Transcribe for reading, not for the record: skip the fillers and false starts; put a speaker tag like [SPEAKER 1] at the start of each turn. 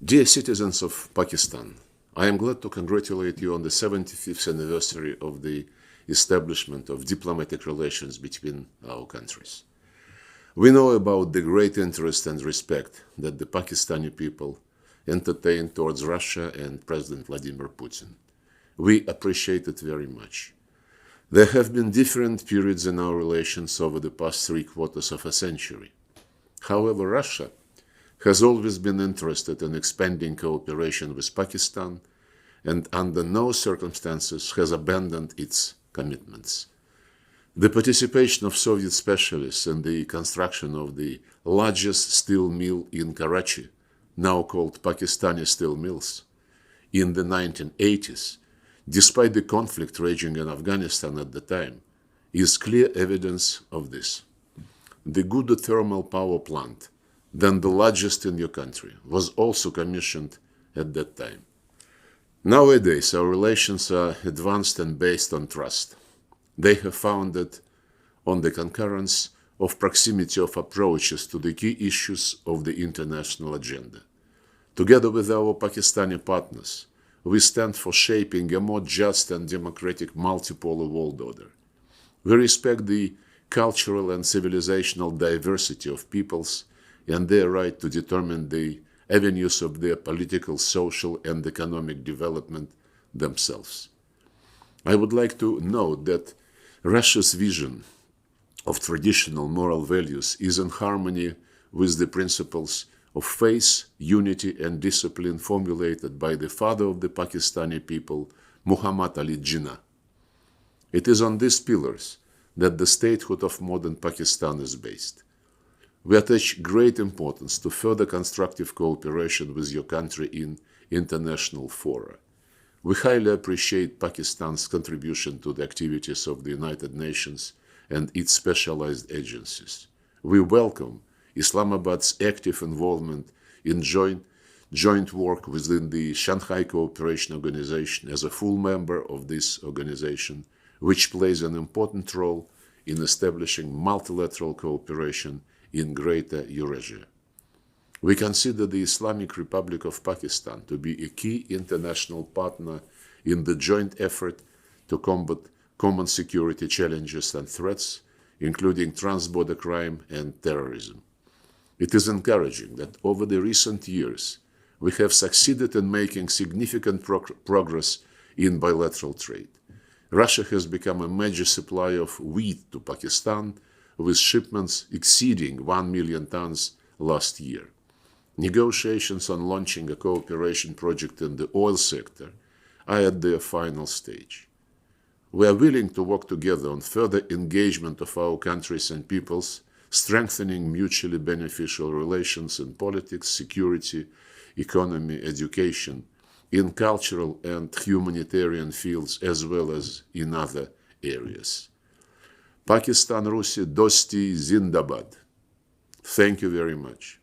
[SPEAKER 1] Dear citizens of Pakistan, I am glad to congratulate you on the 75th anniversary of the establishment of diplomatic relations between our countries. We know about the great interest and respect that the Pakistani people entertain towards Russia and President Vladimir Putin. We appreciate it very much. There have been different periods in our relations over the past 3/4 of a century. However, Russia has always been interested in expanding cooperation with Pakistan and under no circumstances has abandoned its commitments. The participation of Soviet specialists in the construction of the largest steel mill in Karachi, now called Pakistani Steel Mills, in the 1980s, despite the conflict raging in Afghanistan at the time, is clear evidence of this. The Guda thermal power plant, then the largest in your country, was also commissioned at that time. Nowadays, our relations are advanced and based on trust. They have founded on the concurrence of proximity of approaches to the key issues of the international agenda. Together with our Pakistani partners, we stand for shaping a more just and democratic multipolar world order. We respect the cultural and civilizational diversity of peoples and their right to determine the avenues of their political, social, and economic development themselves. I would like to note that Russia's vision of traditional moral values is in harmony with the principles of faith, unity, and discipline formulated by the father of the Pakistani people, Muhammad Ali Jinnah. It is on these pillars that the statehood of modern Pakistan is based. We attach great importance to further constructive cooperation with your country in international fora. We highly appreciate Pakistan's contribution to the activities of the United Nations and its specialized agencies. We welcome Islamabad's active involvement in joint work within the Shanghai Cooperation Organization as a full member of this organization, which plays an important role in establishing multilateral cooperation in Greater Eurasia. We consider the Islamic Republic of Pakistan to be a key international partner in the joint effort to combat common security challenges and threats, including transborder crime and terrorism. It is encouraging that over the recent years, we have succeeded in making significant progress in bilateral trade. Russia has become a major supplier of wheat to Pakistan, with shipments exceeding 1 million tons last year. Negotiations on launching a cooperation project in the oil sector are at their final stage. We are willing to work together on further engagement of our countries and peoples, strengthening mutually beneficial relations in politics, security, economy, education, in cultural and humanitarian fields, as well as in other areas. Pakistan Rusi Dosti Zindabad. Thank you very much.